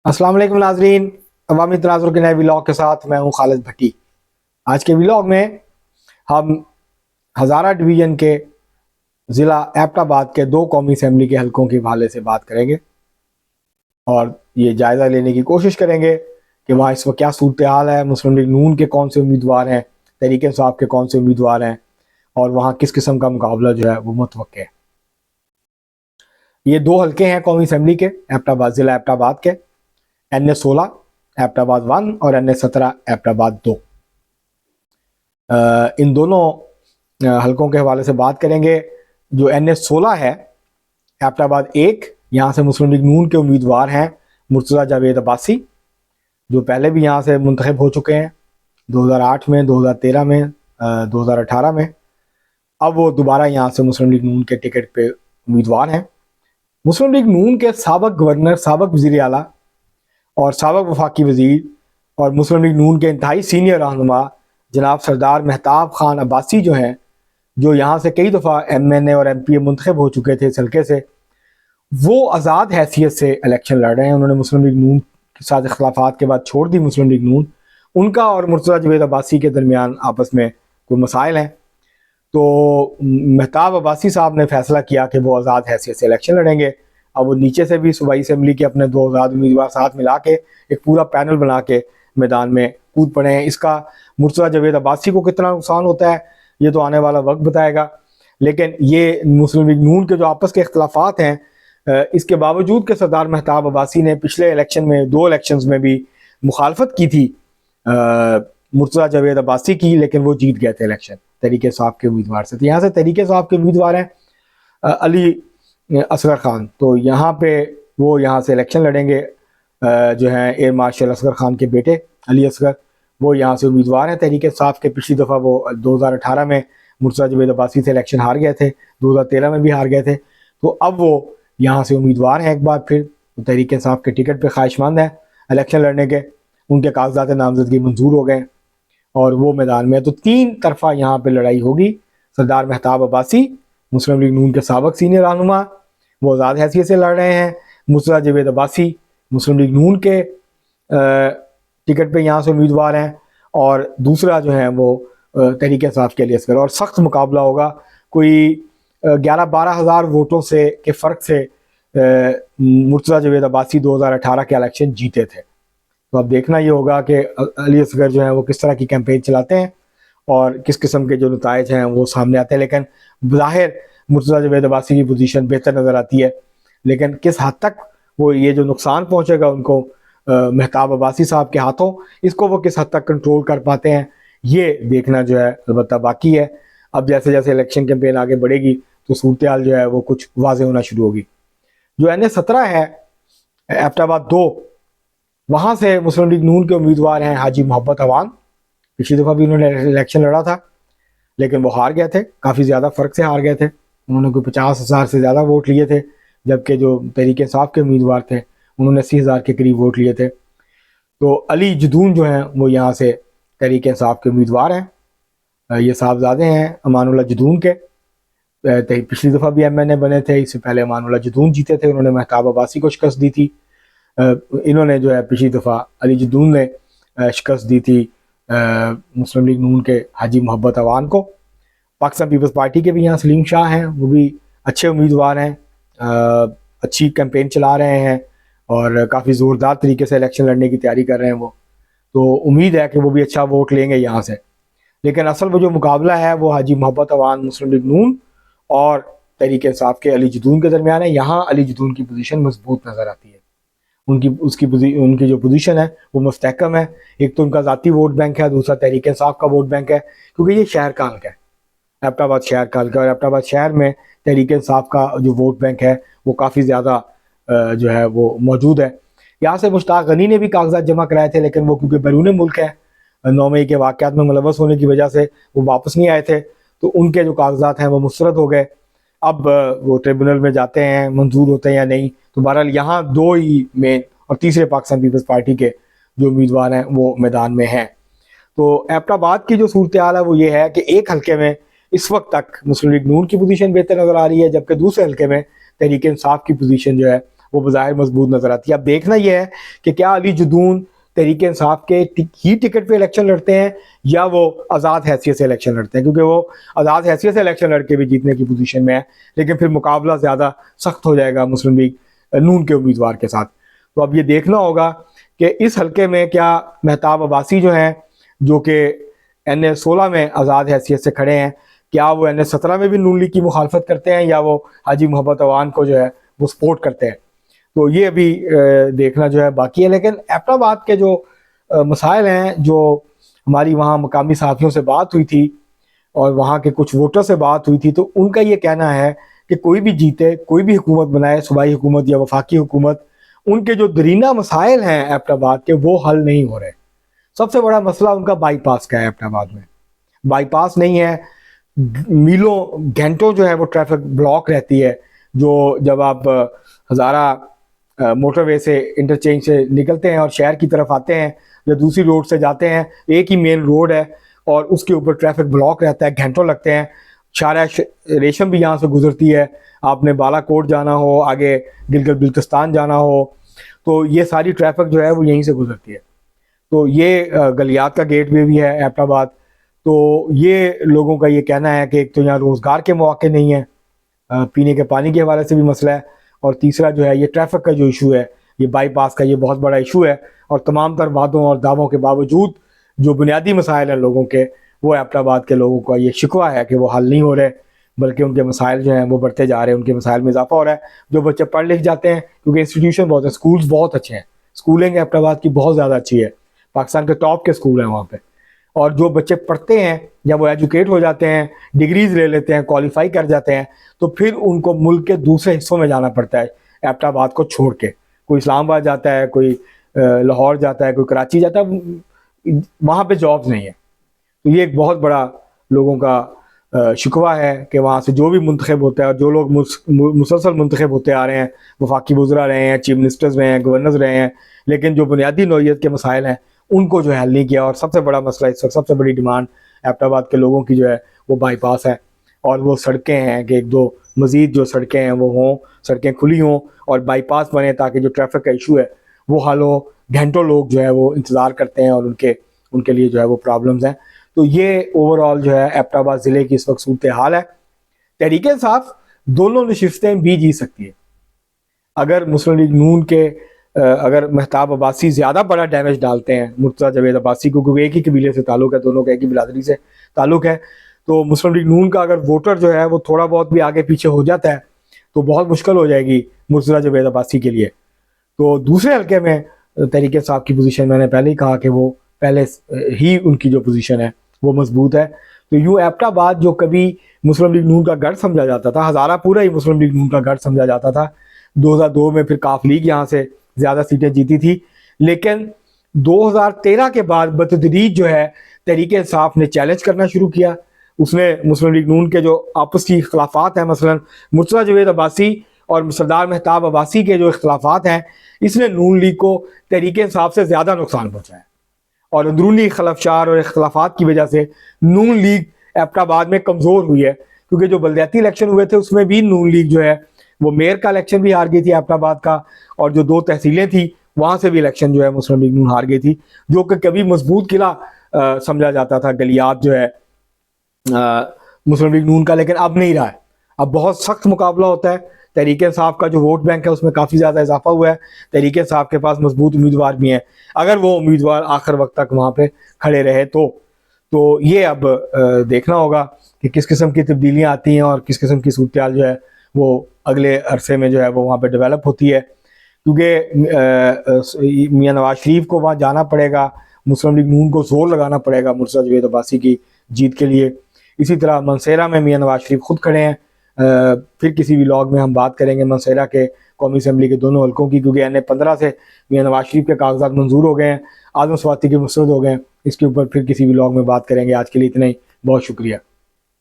अस्सलाम वालेकुम नाज़रीन, अवामी तनाज़ुर के नए व्लॉग के साथ मैं हूं खालिद भट्टी। आज के व्लॉग में हम हज़ारा डिवीज़न के ज़िला एबटाबाद के दो कौमी असम्बली के हलकों के हवाले से बात करेंगे और ये जायज़ा लेने की कोशिश करेंगे कि वहाँ इस वक्त क्या सूरत हाल है, मुस्लिम लीग नून के कौन से उम्मीदवार हैं, तहरीक इंसाफ के कौन से उम्मीदवार हैं और वहाँ किस किस्म का मुकाबला जो है वो मुतवक्के है। ये दो हलके हैं कौमी असम्बली के एबटाबाद ज़िला एबटाबाद के, NA-16 एबटाबाद 1 और NA-17 एबटाबाद 2। इन दोनों हलकों के हवाले से बात करेंगे। जो NA-16 है एबटाबाद 1, यहाँ से मुस्लिम लीग नून के उम्मीदवार हैं मुर्तज़ा जावेद अब्बासी, जो पहले भी यहाँ से मुंतखब हो चुके हैं 2008 में, 2013 में, 2018 में। अब वो दोबारा यहाँ से मुस्लिम लीग नून के टिकट पे उम्मीदवार हैं। मुस्लिम लीग नून के साबिक गवर्नर, साबिक वज़ीर आला और साबिक वफाकी वज़ीर और मुस्लिम लीग नून के इंतहाई सीनियर रहनुमा जनाब सरदार महताब खान अब्बासी जो हैं, जो यहाँ से कई दफ़ा MNA और MPA मुंतखब हो चुके थे इस हल्के से, वो आज़ाद हैसियत से इलेक्शन लड़ रहे हैं। उन्होंने मुस्लिम लीग नून के साथ इख्तलाफात के बाद छोड़ दी मुस्लिम लीग नून। उनका और मुर्तज़ा जावेद अब्बासी के दरमियान आपस में कोई मसाइल हैं, तो महताब अब्बासी साहब ने फैसला किया कि वो आज़ाद हैसियत से इलेक्शन लड़ेंगे। अब वो नीचे से भी सूबाई असम्बली के अपने दो आज़ाद उम्मीदवार साथ मिला के एक पूरा पैनल बना के मैदान में कूद पड़े हैं। इसका मुर्तज़ा जावेद अब्बासी को कितना नुकसान होता है ये तो आने वाला वक्त बताएगा, लेकिन ये मुस्लिम लीग नून के जो आपस के इख्तलाफात हैं, इसके बावजूद कि सरदार महताब अब्बासी ने पिछले इलेक्शन में, दो इलेक्शंस में भी मुखालफत की थी मुर्तज़ा जावेद अब्बासी की, लेकिन वो जीत गए थे इलेक्शन तहरीक इंसाफ के उम्मीदवार से। तो यहाँ से तहरीक इंसाफ के उम्मीदवार हैं अली असगर खान, तो यहाँ पे वो यहाँ से इलेक्शन लड़ेंगे। जो हैं एयर मार्शल असगर खान के बेटे अली असगर, वो यहाँ से उम्मीदवार हैं तहरीक इंसाफ के। पिछली दफ़ा वो 2018 में मुर्तज़ा जावेद अब्बासी से इलेक्शन हार गए थे, 2013 में भी हार गए थे, तो अब वो यहाँ से उम्मीदवार हैं एक बार फिर। तो तहरीक इंसाफ के टिकट पर ख्वाहिशमंद हैं इलेक्शन लड़ने के, उनके कागजात नामजदगी मंजूर हो गए और वो मैदान में। तो तीन तरफा यहाँ पे लड़ाई होगी। सरदार महताब अब्बासी मुस्लिम लीग नून के साबिक सीनियर रहनुमा, वो आज़ाद हैसियत से लड़ रहे हैं। मुर्तज़ा जावेद अब्बासी मुस्लिम लीग नून के टिकट पे यहाँ से उम्मीदवार हैं और दूसरा जो है वो तहरीक इंसाफ के लिए असगर। और सख्त मुकाबला होगा, कोई 11-12 हज़ार वोटों से के फ़र्क से मुर्तज़ा जावेद अब्बासी 2018 के इलेक्शन जीते थे। तो अब देखना ये होगा कि अली असगर जो है वो किस तरह की कैंपेन चलाते हैं और किस किस्म के जो नताइज हैं वो सामने आते हैं। लेकिन ज़ाहिर मुर्तज़ा जावेद अब्बासी की पोजीशन बेहतर नज़र आती है, लेकिन किस हद तक वो ये जो नुकसान पहुंचेगा उनको महताब अब्बासी साहब के हाथों, इसको वो किस हद तक कंट्रोल कर पाते हैं ये देखना जो है अलबत्ता बाकी है। अब जैसे जैसे इलेक्शन कैंपेन आगे बढ़ेगी तो सूरत हाल जो है वो कुछ वाज़े होना शुरू होगी। जो NA-17 है एबटाबाद 2, वहाँ से मुस्लिम लीग नून के उम्मीदवार हैं हाजी मोहब्बत अवान। पिछली दफ़ा भी उन्होंने इलेक्शन लड़ा था लेकिन वो हार गए थे, काफ़ी ज़्यादा फ़र्क से हार गए थे। उन्होंने कोई 50,000 से ज़्यादा वोट लिए थे, जबकि जो तहरीक इंसाफ के उम्मीदवार थे उन्होंने 80,000 के करीब वोट लिए थे। तो अली जदून जो हैं वो यहाँ से तहरीक इंसाफ के उम्मीदवार हैं। ये साहबजादे हैं अमानुल्लाह जदून के। पिछली दफ़ा भी MNA बने थे, इससे पहले अमानुल्लाह जदून जीते थे, उन्होंने महताब अब्बासी को शिकस्त दी थी। इन्होंने जो है पिछली दफ़ा अली जदून ने शिकस्त दी थी मुस्लिम लीग नून के हाजी मोहब्बत अवान को। पाकिस्तान पीपल्स पार्टी के भी यहाँ सलीम शाह हैं, वो भी अच्छे उम्मीदवार हैं, अच्छी कैंपेन चला रहे हैं और काफ़ी ज़ोरदार तरीके से इलेक्शन लड़ने की तैयारी कर रहे हैं वो। तो उम्मीद है कि वो भी अच्छा वोट लेंगे यहाँ से। लेकिन असल वो जो मुकाबला है वो हाजी मोहब्बत अवान मुस्लिम लीग नून और तहरीक इंसाफ के अली जदून के दरमियान है। यहाँ अली जदून की पोजीशन मजबूत नज़र आती है, उनकी जो पोजीशन है वो मुस्तहकम है। एक तो उनका ज़ाती वोट बैंक है, दूसरा तहरीक इंसाफ का वोट बैंक है, क्योंकि ये शहर का हल्का है, एबटाबाद शहर का हल्का, और एबटाबाद शहर में तहरीक इंसाफ का जो वोट बैंक है वो काफ़ी ज़्यादा जो है वो मौजूद है। यहाँ से मुश्ताक गनी ने भी कागजात जमा कराए थे, लेकिन वो क्योंकि बैरून मुल्क है, 9 मई के वाक़यात में मुलव्वस होने की वजह से वो वापस नहीं आए थे, तो उनके जो कागजात हैं वो मुस्तरद हो गए। अब वो ट्रिब्यूनल में जाते हैं, मंजूर होते हैं या नहीं। तो बहरहाल यहाँ दो ही मेन और तीसरे पाकिस्तान पीपल्स पार्टी के जो उम्मीदवार हैं वो मैदान में हैं। तो एबटाबाद की जो सूरत हाल है वो ये है कि एक हल्के में इस वक्त तक मुस्लिम लीग नून की पोजीशन बेहतर नज़र आ रही है, जबकि दूसरे हल्के में तहरीक इंसाफ की पोजीशन जो है वो बज़ाहिर मजबूत नज़र आती है। अब देखना यह है कि क्या अली जदून तहरीक इंसाफ के ही टिकट पे इलेक्शन लड़ते हैं या वो आज़ाद हैसियत से इलेक्शन लड़ते हैं, क्योंकि वो आज़ाद हैसियत से इलेक्शन लड़के भी जीतने की पोजीशन में है, लेकिन फिर मुकाबला ज़्यादा सख्त हो जाएगा मुस्लिम लीग नून के उम्मीदवार के साथ। तो अब ये देखना होगा कि इस हल्के में क्या महताब अब्बासी जो हैं, जो कि NA-16 में आज़ाद हैसियत से खड़े हैं, क्या वो NA-17 में भी नून लीग की मुखालफत करते हैं या वो हाजी मोहब्बत अवान को जो है वो सपोर्ट करते हैं। तो ये अभी देखना जो है बाकी है। लेकिन एबटाबाद के जो मसाइल हैं, जो हमारी वहाँ मकामी साथियों से बात हुई थी और वहाँ के कुछ वोटर से बात हुई थी, तो उनका ये कहना है कि कोई भी जीते, कोई भी हुकूमत बनाए, सूबाई हुकूमत या वफाकी हुकूमत, उनके जो दरीना मसाइल हैं एबटाबाद के वो हल नहीं हो रहे। सबसे बड़ा मसला उनका बाईपास का है। एबटाबाद में बाईपास नहीं है, मीलों घंटों जो है वो ट्रैफिक ब्लॉक रहती है। जो जब आप हज़ारा मोटरवे से इंटरचेंज से निकलते हैं और शहर की तरफ आते हैं या दूसरी रोड से जाते हैं, एक ही मेन रोड है और उसके ऊपर ट्रैफिक ब्लॉक रहता है, घंटों लगते हैं। शारा रेशम भी यहाँ से गुजरती है, आपने बालाकोट जाना हो, आगे गिलगित बिल्तिस्तान जाना हो, तो ये सारी ट्रैफिक जो है वो यहीं से गुजरती है। तो ये गलियात का गेट भी है एबटाबाद। तो ये लोगों का ये कहना है कि एक तो यहाँ रोज़गार के मौके नहीं है, पीने के पानी के हवाले से भी मसला है, और तीसरा जो है ये ट्रैफिक का जो इशू है, ये बाईपास का ये बहुत बड़ा इशू है। और तमाम तर वादों और दावों के बावजूद जो बुनियादी मसाइल हैं लोगों के, वो एबटाबाद के लोगों का ये शिकवा है कि वो हल नहीं हो रहे, बल्कि उनके मसाइल जो हैं वो बढ़ते जा रहे हैं, उनके मसाइल में इजाफा हो रहा है। जो बच्चे पढ़ लिख जाते हैं, क्योंकि इंस्टीट्यूशन बहुत है, स्कूल्स बहुत अच्छे हैं, स्कूलिंग एबटाबाद की बहुत ज़्यादा अच्छी है, पाकिस्तान के टॉप के स्कूल हैं वहाँ पे। और जो बच्चे पढ़ते हैं, जब वो एजुकेट हो जाते हैं, डिग्रीज ले लेते हैं, क्वालिफाई कर जाते हैं, तो फिर उनको मुल्क के दूसरे हिस्सों में जाना पड़ता है एबटाबाद को छोड़ के। कोई इस्लामाबाद जाता है, कोई लाहौर जाता है, कोई कराची जाता है, वहाँ पे जॉब्स नहीं है। तो ये एक बहुत बड़ा लोगों का शिकवा है कि वहाँ से जो भी मुंतखब होता है, और जो लोग मुसलसल मुंतखब होते आ रहे हैं, वफाकी वज़रा रहे हैं, चीफ मिनिस्टर्स रहे हैं, गवर्नर्स रहे हैं, लेकिन जो बुनियादी नौइयत के मसाइल हैं उनको जो है हल नहीं किया। और सबसे बड़ा मसला इस वक्त, सबसे बड़ी डिमांड एबटाबाद के लोगों की जो है वो बाईपास है, और वो सड़कें हैं कि एक दो मज़ीद जो सड़कें हैं वो हों, सड़कें खुली हों और बाईपास बने, ताकि जो ट्रैफिक का इशू है वो हल हो। घंटों लोग जो है वो इंतज़ार करते हैं और उनके लिए जो है वो प्रॉब्लम्स हैं। तो ये ओवरऑल जो है एबटाबाद ज़िले की इस वक्त सूरत हाल है। तहरीक इंसाफ दोनों नशिस्तें भी जीत सकती है अगर मुस्लिम लीग नून के अगर महताब अब्बासी ज़्यादा बड़ा डैमेज डालते हैं मुर्तज़ा जावेद अब्बासी को, क्योंकि एक ही कबीले से ताल्लुक़ है, दोनों का एक ही बिरादरी से ताल्लुक़ है, तो मुस्लिम लीग नून का अगर वोटर जो है वो थोड़ा बहुत भी आगे पीछे हो जाता है तो बहुत मुश्किल हो जाएगी मुर्तज़ा जावेद अब्बासी के लिए। तो दूसरे हल्के में तहरीक इंसाफ की पोजीशन, मैंने पहले ही कहा कि वो पहले ही उनकी जो पोजीशन है वो मजबूत है। तो यूँ एबटाबाद जो कभी मुस्लिम लीग नून का गढ़ समझा जाता था, हज़ारा पूरा ही मुस्लिम लीग नून का गढ़ समझा जाता था। 2002 में फिर काफ लीग यहाँ से ज़्यादा सीटें जीती थी, लेकिन 2013 के बाद बतदरीज जो है तहरीक इंसाफ ने चैलेंज करना शुरू किया। उसने मुस्लिम लीग नून के जो आपस की इख्तलाफात हैं, मसलन मुर्तज़ा जावेद अब्बासी और सरदार महताब अब्बासी के जो इख्तलाफात हैं, इसने नून लीग को तहरीक इंसाफ से ज़्यादा नुकसान पहुँचाया। और अंदरूनी खलफशार और इख्तलाफात की वजह से नून लीग एबटाबाद में कमज़ोर हुई है, क्योंकि जो बल्दियाती इलेक्शन हुए थे उसमें भी नून लीग जो है वो मेयर का इलेक्शन भी हार गई थी एबटाबाद का, और जो 2 तहसीलें थी वहाँ से भी इलेक्शन जो है मुस्लिम लीग नून हार गई थी, जो कि कभी मजबूत किला समझा जाता था गलियात जो है मुस्लिम लीग नून का, लेकिन अब नहीं रहा है। अब बहुत सख्त मुकाबला होता है। तहरीक इंसाफ का जो वोट बैंक है उसमें काफ़ी ज़्यादा इजाफा हुआ है, तहरीक इंसाफ के पास मजबूत उम्मीदवार भी हैं, अगर वो उम्मीदवार आखिर वक्त तक वहाँ पे खड़े रहे तो ये अब देखना होगा कि किस किस्म की तब्दीलियाँ आती हैं और किस किस्म की सूरत हाल जो है वो अगले अरसे में जो है वो वहाँ पे डेवलप होती है। क्योंकि मियाँ नवाज शरीफ को वहाँ जाना पड़ेगा, मुस्लिम लीग नून को जोर लगाना पड़ेगा मुर्तज़ा जावेद अब्बासी की जीत के लिए। इसी तरह मनसेरा में मियाँ नवाज शरीफ खुद खड़े हैं। फिर किसी व्लॉग में हम बात करेंगे मनसेरा के कौमी असम्बली के दोनों हल्कों की, क्योंकि NA-15 से मियाँ नवाज शरीफ के कागजात मंजूर हो गए हैं, आज़म स्वाति के मुस्तरद हो गए हैं। इसके ऊपर फिर किसी व्लॉग में बात करेंगे। आज के लिए इतना ही, बहुत शुक्रिया।